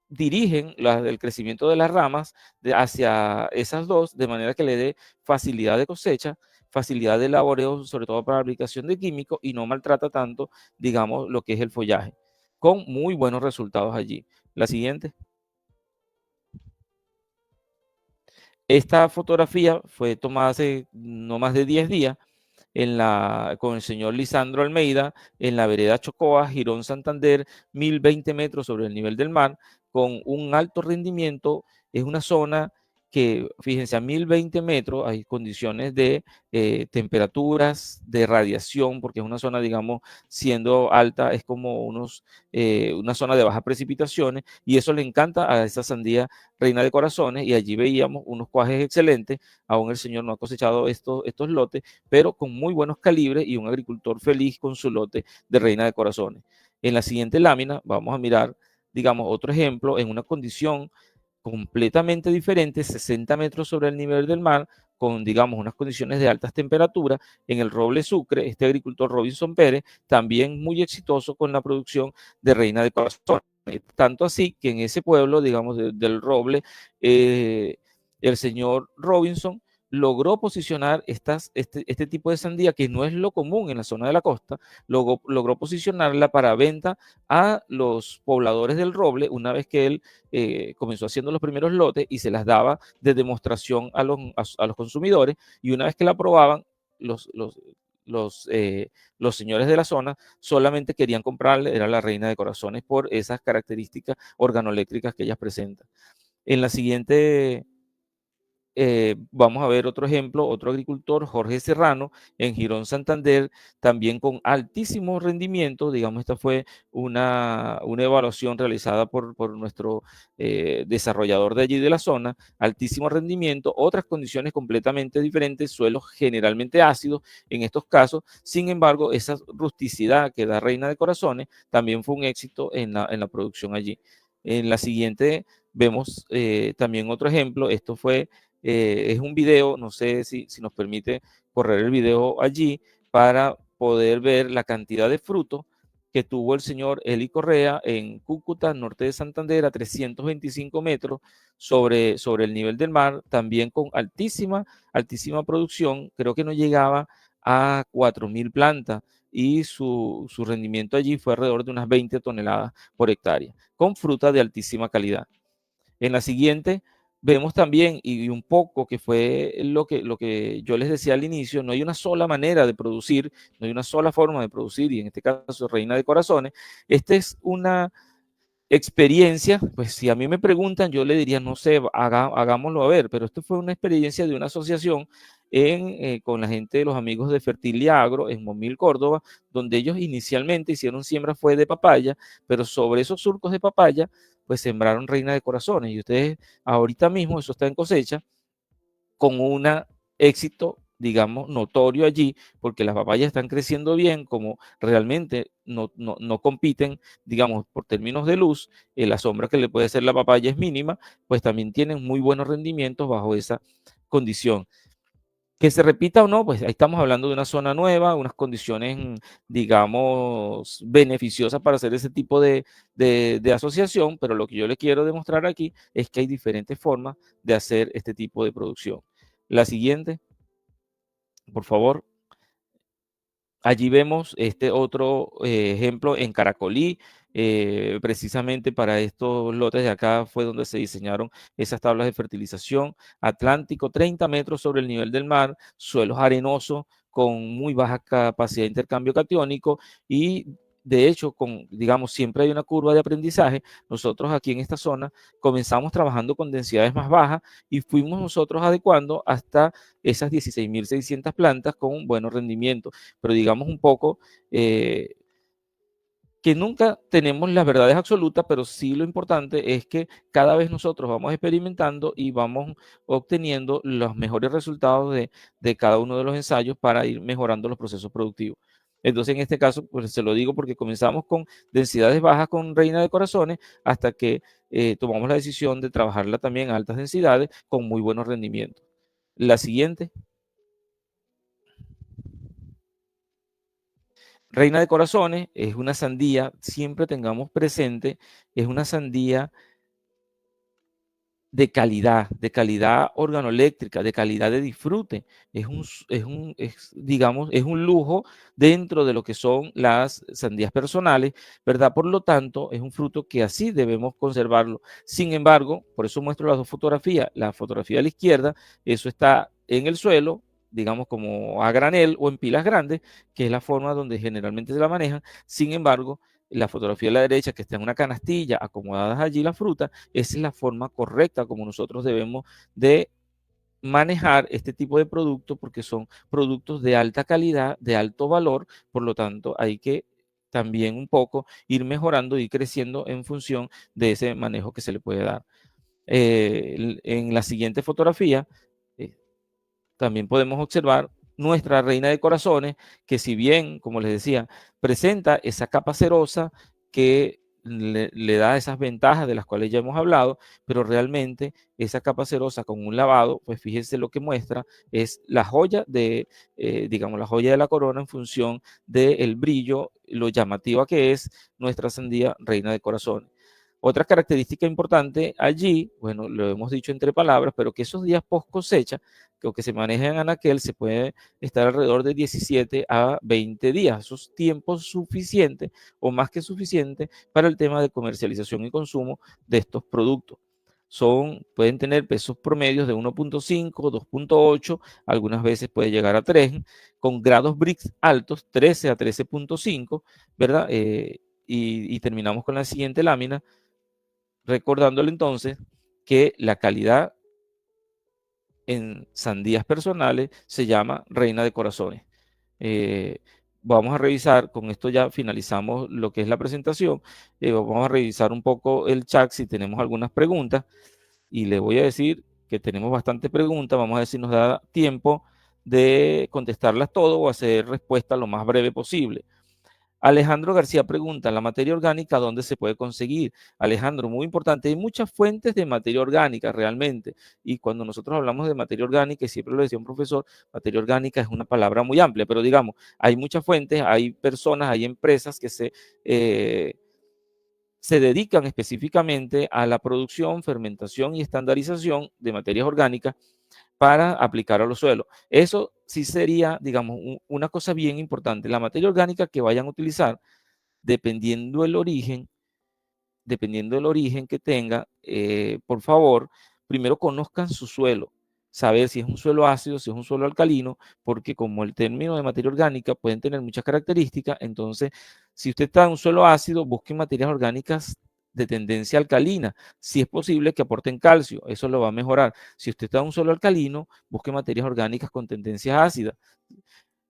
dirigen el crecimiento de las ramas hacia esas dos, de manera que le dé facilidad de cosecha, facilidad de laboreo, sobre todo para la aplicación de químicos, y no maltrata tanto, digamos, lo que es el follaje, con muy buenos resultados allí. La siguiente. Esta fotografía fue tomada hace no más de 10 días con el señor Lisandro Almeida en la vereda Chocoa, Girón Santander, 1020 metros sobre el nivel del mar, con un alto rendimiento. Es una zona que, fíjense, a 1020 metros hay condiciones de temperaturas, de radiación, porque es una zona, digamos, siendo alta, es como una zona de bajas precipitaciones, y eso le encanta a esa sandía reina de corazones, y allí veíamos unos cuajes excelentes. Aún el señor no ha cosechado estos lotes, pero con muy buenos calibres y un agricultor feliz con su lote de reina de corazones. En la siguiente lámina vamos a mirar, digamos, otro ejemplo en una condición completamente diferente, 60 metros sobre el nivel del mar, con, digamos, unas condiciones de altas temperaturas, en el roble Sucre, este agricultor Robinson Pérez, también muy exitoso con la producción de reina de corazones. Tanto así que en ese pueblo, digamos, del roble, el señor Robinson logró posicionar este tipo de sandía, que no es lo común en la zona de la costa, logró posicionarla para venta a los pobladores del roble una vez que él comenzó haciendo los primeros lotes y se las daba de demostración a los consumidores, y una vez que la probaban, los, los, los señores de la zona solamente querían comprarle, era la reina de corazones por esas características organoeléctricas que ellas presentan. En la siguiente vamos a ver otro ejemplo, otro agricultor, Jorge Serrano, en Girón Santander, también con altísimo rendimiento. Digamos, esta fue una evaluación realizada por nuestro desarrollador de allí de la zona, altísimo rendimiento, otras condiciones completamente diferentes, suelos generalmente ácidos en estos casos. Sin embargo, esa rusticidad que da Reina de Corazones también fue un éxito en la producción allí. En la siguiente vemos también otro ejemplo. Esto fue es un video, no sé si nos permite correr el video allí para poder ver la cantidad de frutos que tuvo el señor Eli Correa en Cúcuta, norte de Santander, a 325 metros sobre el nivel del mar, también con altísima producción, creo que no llegaba a 4.000 plantas y su rendimiento allí fue alrededor de unas 20 toneladas por hectárea, con fruta de altísima calidad. En la siguiente vemos también, y un poco que fue lo que yo les decía al inicio, no hay una sola manera de producir, no hay una sola forma de producir, y en este caso Reina de Corazones, esta es una experiencia, pues si a mí me preguntan, yo le diría, no sé, hagámoslo a ver, pero esto fue una experiencia de una asociación con la gente de los amigos de Fertilia Agro en Momil, Córdoba, donde ellos inicialmente hicieron siembra fue de papaya, pero sobre esos surcos de papaya, pues sembraron Reina de Corazones, y ustedes ahorita mismo, eso está en cosecha, con un éxito, digamos, notorio allí, porque las papayas están creciendo bien, como realmente no compiten, digamos, por términos de luz, la sombra que le puede hacer la papaya es mínima, pues también tienen muy buenos rendimientos bajo esa condición. Que se repita o no, pues ahí estamos hablando de una zona nueva, unas condiciones, digamos, beneficiosas para hacer ese tipo de asociación, pero lo que yo le quiero demostrar aquí es que hay diferentes formas de hacer este tipo de producción. La siguiente, por favor. Allí vemos este otro ejemplo en Caracolí, precisamente para estos lotes de acá fue donde se diseñaron esas tablas de fertilización. Atlántico, 30 metros sobre el nivel del mar, suelos arenosos con muy baja capacidad de intercambio catiónico y de hecho, digamos, siempre hay una curva de aprendizaje. Nosotros aquí en esta zona comenzamos trabajando con densidades más bajas y fuimos nosotros adecuando hasta esas 16.600 plantas con buenos rendimientos, pero digamos un poco que nunca tenemos las verdades absolutas, pero sí lo importante es que cada vez nosotros vamos experimentando y vamos obteniendo los mejores resultados de cada uno de los ensayos para ir mejorando los procesos productivos. Entonces, en este caso, pues se lo digo porque comenzamos con densidades bajas con Reina de Corazones hasta que tomamos la decisión de trabajarla también a altas densidades con muy buenos rendimientos. La siguiente. Reina de Corazones es una sandía, siempre tengamos presente, es una sandía de calidad organoléctrica, de calidad de disfrute. Digamos, es un lujo dentro de lo que son las sandías personales, ¿verdad? Por lo tanto, es un fruto que así debemos conservarlo. Sin embargo, por eso muestro las dos fotografías. La fotografía de la izquierda, eso está en el suelo, digamos como a granel o en pilas grandes, que es la forma donde generalmente se la manejan. Sin embargo, la fotografía de la derecha, que está en una canastilla, acomodadas allí la fruta, esa es la forma correcta como nosotros debemos de manejar este tipo de productos porque son productos de alta calidad, de alto valor, por lo tanto hay que también un poco ir mejorando y creciendo en función de ese manejo que se le puede dar. En la siguiente fotografía eh, también podemos observar nuestra reina de corazones, que si bien, como les decía, presenta esa capa cerosa que le da esas ventajas de las cuales ya hemos hablado, pero realmente esa capa cerosa con un lavado, pues fíjense lo que muestra, es la joya digamos, la joya de la corona en función del brillo, lo llamativa que es nuestra sandía reina de corazones. Otra característica importante allí, bueno, lo hemos dicho entre palabras, pero que esos días post cosecha, que se maneja en Anaquel, se puede estar alrededor de 17 a 20 días. Esos tiempos suficientes o más que suficientes para el tema de comercialización y consumo de estos productos. Pueden tener pesos promedios de 1.5, 2.8, algunas veces puede llegar a 3, con grados Brix altos, 13 a 13.5, ¿verdad? Y terminamos con la siguiente lámina, recordándole entonces que la calidad en sandías personales se llama Reina de Corazones. Eh, Vamos a revisar, con esto ya finalizamos lo que es la presentación, vamos a revisar un poco el chat si tenemos algunas preguntas y le voy a decir que tenemos bastantes preguntas, vamos a ver si nos da tiempo de contestarlas todo o hacer respuesta lo más breve posible. Alejandro García pregunta, ¿la materia orgánica dónde se puede conseguir? Alejandro, muy importante, hay muchas fuentes de materia orgánica realmente. Y cuando nosotros hablamos de materia orgánica, y siempre lo decía un profesor, materia orgánica es una palabra muy amplia, pero digamos, hay muchas fuentes, hay personas, hay empresas que se dedican específicamente a la producción, fermentación y estandarización de materias orgánicas para aplicar a los suelos. Eso sí sería, digamos, una cosa bien importante. La materia orgánica que vayan a utilizar, dependiendo del origen, que tenga, por favor, primero conozcan su suelo, saber si es un suelo ácido, si es un suelo alcalino, porque como el término de materia orgánica pueden tener muchas características, entonces, si usted está en un suelo ácido, busque materias orgánicas de tendencia alcalina, si es posible que aporten calcio, eso lo va a mejorar. Si usted está en un suelo alcalino, busque materias orgánicas con tendencias ácidas.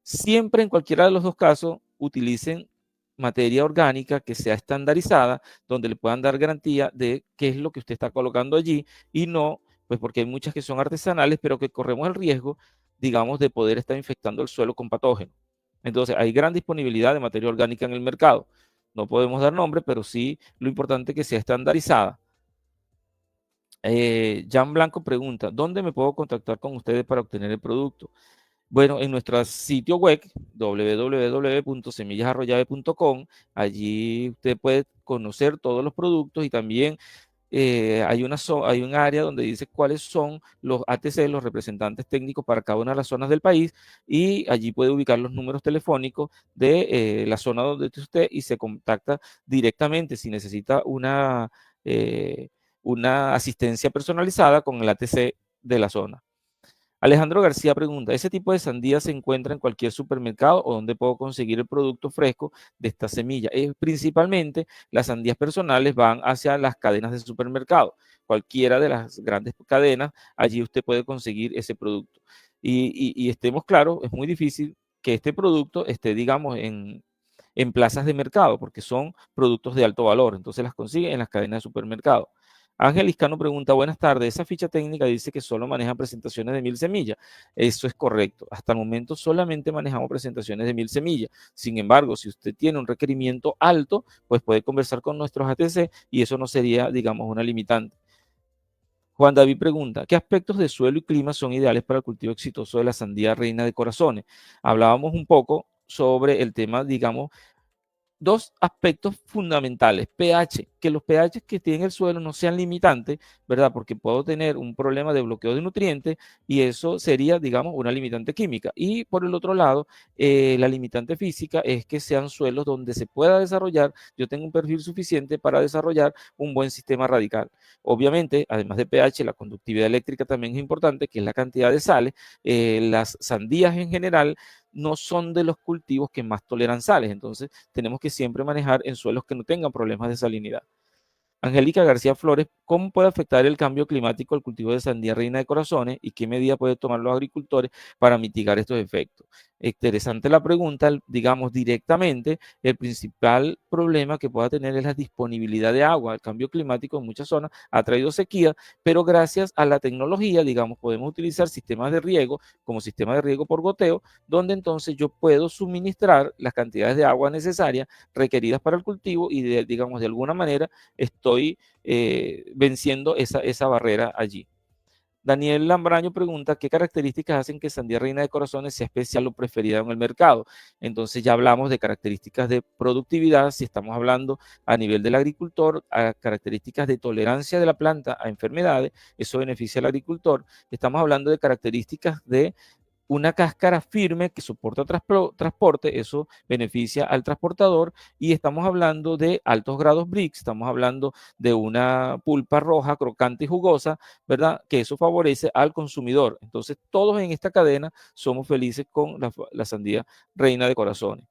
Siempre en cualquiera de los dos casos utilicen materia orgánica que sea estandarizada, donde le puedan dar garantía de qué es lo que usted está colocando allí y no, pues porque hay muchas que son artesanales, pero que corremos el riesgo, digamos, de poder estar infectando el suelo con patógenos. Entonces, hay gran disponibilidad de materia orgánica en el mercado. No podemos dar nombre, pero sí lo importante es que sea estandarizada. Jan Blanco pregunta, ¿dónde me puedo contactar con ustedes para obtener el producto? Bueno, en nuestro sitio web www.semillasarrollave.com, allí usted puede conocer todos los productos y también hay un área donde dice cuáles son los ATC, los representantes técnicos para cada una de las zonas del país, y allí puede ubicar los números telefónicos de la zona donde esté usted y se contacta directamente si necesita una asistencia personalizada con el ATC de la zona. Alejandro García pregunta, ¿ese tipo de sandía se encuentra en cualquier supermercado o dónde puedo conseguir el producto fresco de esta semilla? Principalmente las sandías personales van hacia las cadenas de supermercado. Cualquiera de las grandes cadenas, allí usted puede conseguir ese producto. Y estemos claros, es muy difícil que este producto esté, digamos, en plazas de mercado, porque son productos de alto valor. Entonces las consigue en las cadenas de supermercado. Ángel Iscano pregunta, buenas tardes, esa ficha técnica dice que solo manejan presentaciones de 1000 semillas. Eso es correcto. Hasta el momento solamente manejamos presentaciones de 1000 semillas. Sin embargo, si usted tiene un requerimiento alto, pues puede conversar con nuestros ATC y eso no sería, digamos, una limitante. Juan David pregunta, ¿qué aspectos de suelo y clima son ideales para el cultivo exitoso de la sandía reina de corazones? Hablábamos un poco sobre el tema, digamos, dos aspectos fundamentales. pH, que los pH que tiene el suelo no sean limitantes, ¿verdad? Porque puedo tener un problema de bloqueo de nutrientes y eso sería, digamos, una limitante química. Y por el otro lado, la limitante física es que sean suelos donde se pueda desarrollar, yo tengo un perfil suficiente para desarrollar un buen sistema radical. Obviamente, además de pH, la conductividad eléctrica también es importante, que es la cantidad de sales. Las sandías en general no son de los cultivos que más toleran sales, entonces tenemos que siempre manejar en suelos que no tengan problemas de salinidad. Angélica García Flores, ¿cómo puede afectar el cambio climático al cultivo de sandía reina de corazones y qué medidas pueden tomar los agricultores para mitigar estos efectos? Interesante la pregunta, digamos directamente, el principal problema que pueda tener es la disponibilidad de agua. El cambio climático en muchas zonas ha traído sequía, pero gracias a la tecnología, digamos, podemos utilizar sistemas de riego como sistema de riego por goteo, donde entonces yo puedo suministrar las cantidades de agua necesarias requeridas para el cultivo y, digamos, de alguna manera estoy venciendo esa barrera allí. Daniel Lambraño pregunta, ¿qué características hacen que sandía reina de corazones sea especial o preferida en el mercado? Entonces ya hablamos de características de productividad, si estamos hablando a nivel del agricultor, a características de tolerancia de la planta a enfermedades, eso beneficia al agricultor. Estamos hablando de características de una cáscara firme que soporta transporte, eso beneficia al transportador y estamos hablando de altos grados Brix, estamos hablando de una pulpa roja, crocante y jugosa, ¿verdad? Que eso favorece al consumidor. Entonces, todos en esta cadena somos felices con la sandía reina de corazones.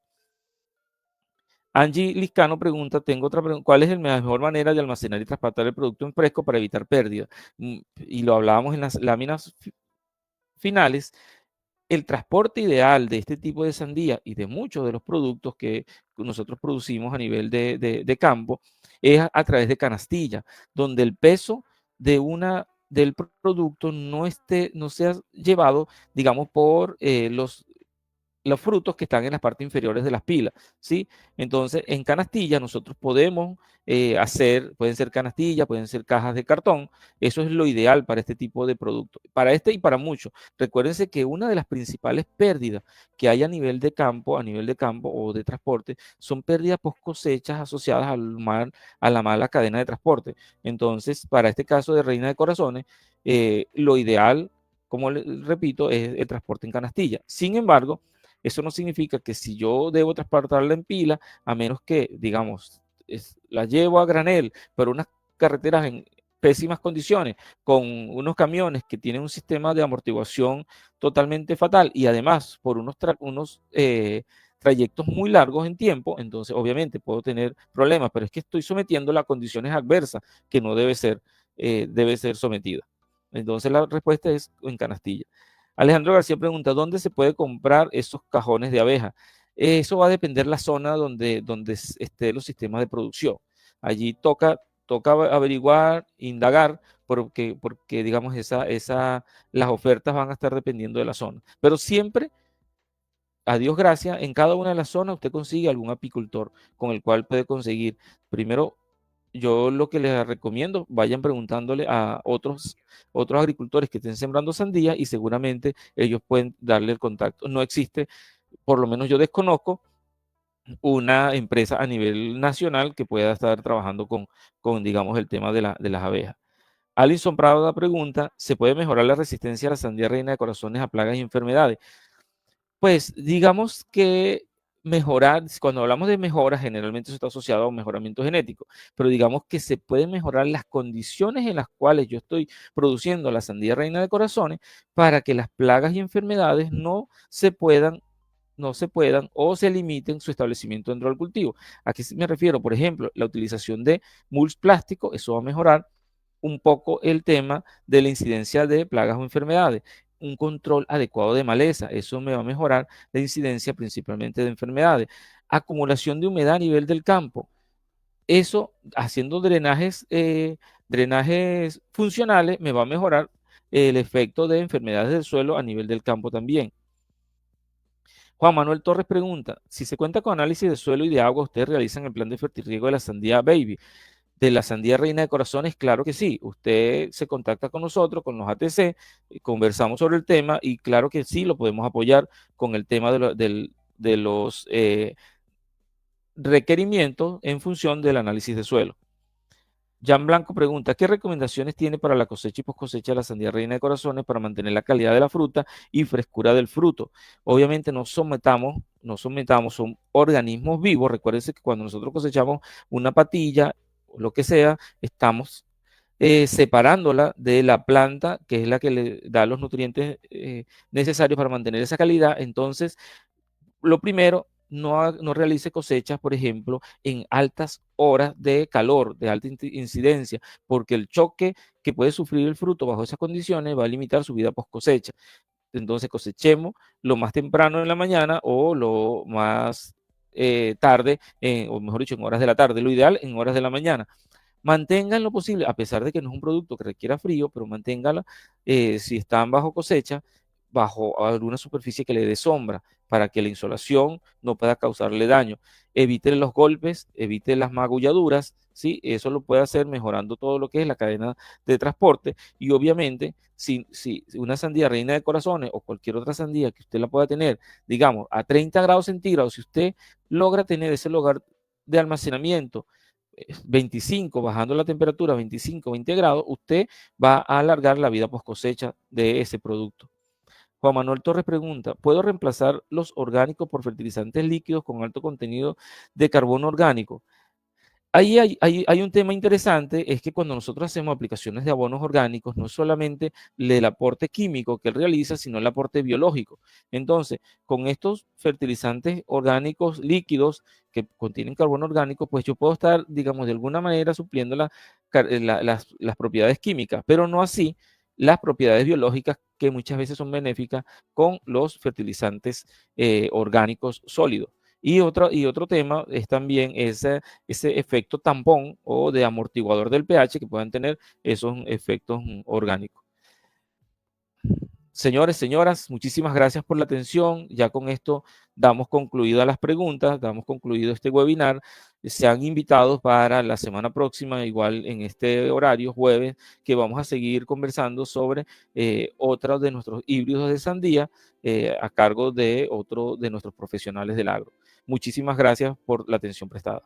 Angie Liscano pregunta, tengo otra pregunta, ¿cuál es la mejor manera de almacenar y transportar el producto en fresco para evitar pérdida? Y lo hablábamos en las láminas finales. El transporte ideal de este tipo de sandía y de muchos de los productos que nosotros producimos a nivel de campo es a través de canastilla, donde el peso del producto no sea llevado, digamos, por los frutos que están en las partes inferiores de las pilas, ¿sí? Entonces, en canastillas nosotros podemos pueden ser canastillas, pueden ser cajas de cartón, eso es lo ideal para este tipo de producto, para este y para muchos. Recuérdense que una de las principales pérdidas que hay a nivel de campo o de transporte, son pérdidas post cosechas asociadas a la mala cadena de transporte. Entonces, para este caso de Reina de Corazones, lo ideal, como repito, es el transporte en canastilla. Sin embargo, eso no significa que si yo debo transportarla en pila, a menos que, digamos, la llevo a granel, pero unas carreteras en pésimas condiciones, con unos camiones que tienen un sistema de amortiguación totalmente fatal y además por unos trayectos muy largos en tiempo, entonces obviamente puedo tener problemas, pero es que estoy sometiéndola a condiciones adversas que no debe ser sometida. Entonces la respuesta es en canastilla. Alejandro García pregunta, ¿dónde se puede comprar esos cajones de abeja? Eso va a depender la zona donde estén los sistemas de producción. Allí toca averiguar, indagar, porque digamos, las ofertas van a estar dependiendo de la zona. Pero siempre, a Dios gracias, en cada una de las zonas usted consigue algún apicultor con el cual puede conseguir. Primero, yo lo que les recomiendo, vayan preguntándole a otros agricultores que estén sembrando sandía y seguramente ellos pueden darle el contacto. No existe, por lo menos yo desconozco, una empresa a nivel nacional que pueda estar trabajando con digamos, el tema de las abejas. Alison Prado pregunta, ¿se puede mejorar la resistencia a la sandía reina de corazones a plagas y enfermedades? Pues digamos que mejorar, cuando hablamos de mejora, generalmente eso está asociado a un mejoramiento genético, pero digamos que se pueden mejorar las condiciones en las cuales yo estoy produciendo la sandía reina de corazones para que las plagas y enfermedades no se puedan o se limiten su establecimiento dentro del cultivo. ¿A qué me refiero? Por ejemplo, la utilización de mulch plástico, eso va a mejorar un poco el tema de la incidencia de plagas o enfermedades. Un control adecuado de maleza, eso me va a mejorar la incidencia principalmente de enfermedades. Acumulación de humedad a nivel del campo, eso haciendo drenajes funcionales me va a mejorar el efecto de enfermedades del suelo a nivel del campo también. Juan Manuel Torres pregunta, si se cuenta con análisis de suelo y de agua, ¿ustedes realizan el plan de fertirriego de la sandía baby? De la sandía reina de corazones, claro que sí. Usted se contacta con nosotros, con los ATC, conversamos sobre el tema y claro que sí, lo podemos apoyar con el tema de los requerimientos en función del análisis de suelo. Jan Blanco pregunta, ¿qué recomendaciones tiene para la cosecha y post cosecha de la sandía reina de corazones para mantener la calidad de la fruta y frescura del fruto? Obviamente no sometamos, son organismos vivos. Recuérdense que cuando nosotros cosechamos una patilla o lo que sea, estamos separándola de la planta, que es la que le da los nutrientes necesarios para mantener esa calidad. Entonces, lo primero, no realice cosechas, por ejemplo, en altas horas de calor, de alta incidencia, porque el choque que puede sufrir el fruto bajo esas condiciones va a limitar su vida post cosecha. Entonces cosechemos lo más temprano en la mañana o lo más tarde, o mejor dicho, en horas de la tarde. Lo ideal en horas de la mañana. Mantengan lo posible, a pesar de que no es un producto que requiera frío, pero manténgala, si están bajo cosecha, bajo alguna superficie que le dé sombra, para que la insolación no pueda causarle daño. Evite los golpes, evite las magulladuras, ¿sí? Eso lo puede hacer mejorando todo lo que es la cadena de transporte y obviamente si una sandía reina de corazones o cualquier otra sandía que usted la pueda tener, digamos, a 30 grados centígrados, si usted logra tener ese lugar de almacenamiento 25, bajando la temperatura a 25, 20 grados, usted va a alargar la vida post cosecha de ese producto. Juan Manuel Torres pregunta, ¿puedo reemplazar los orgánicos por fertilizantes líquidos con alto contenido de carbono orgánico? Ahí hay un tema interesante, es que cuando nosotros hacemos aplicaciones de abonos orgánicos, no solamente el aporte químico que él realiza, sino el aporte biológico. Entonces, con estos fertilizantes orgánicos líquidos que contienen carbono orgánico, pues yo puedo estar, digamos, de alguna manera supliendo las propiedades químicas, pero no así las propiedades biológicas que muchas veces son benéficas con los fertilizantes orgánicos sólidos. Y otro tema es también ese efecto tampón o de amortiguador del pH que puedan tener esos efectos orgánicos. Señores, señoras, muchísimas gracias por la atención. Ya con esto damos concluidas las preguntas, damos concluido este webinar. Sean invitados para la semana próxima, igual en este horario, jueves, que vamos a seguir conversando sobre otros de nuestros híbridos de sandía a cargo de otro de nuestros profesionales del agro. Muchísimas gracias por la atención prestada.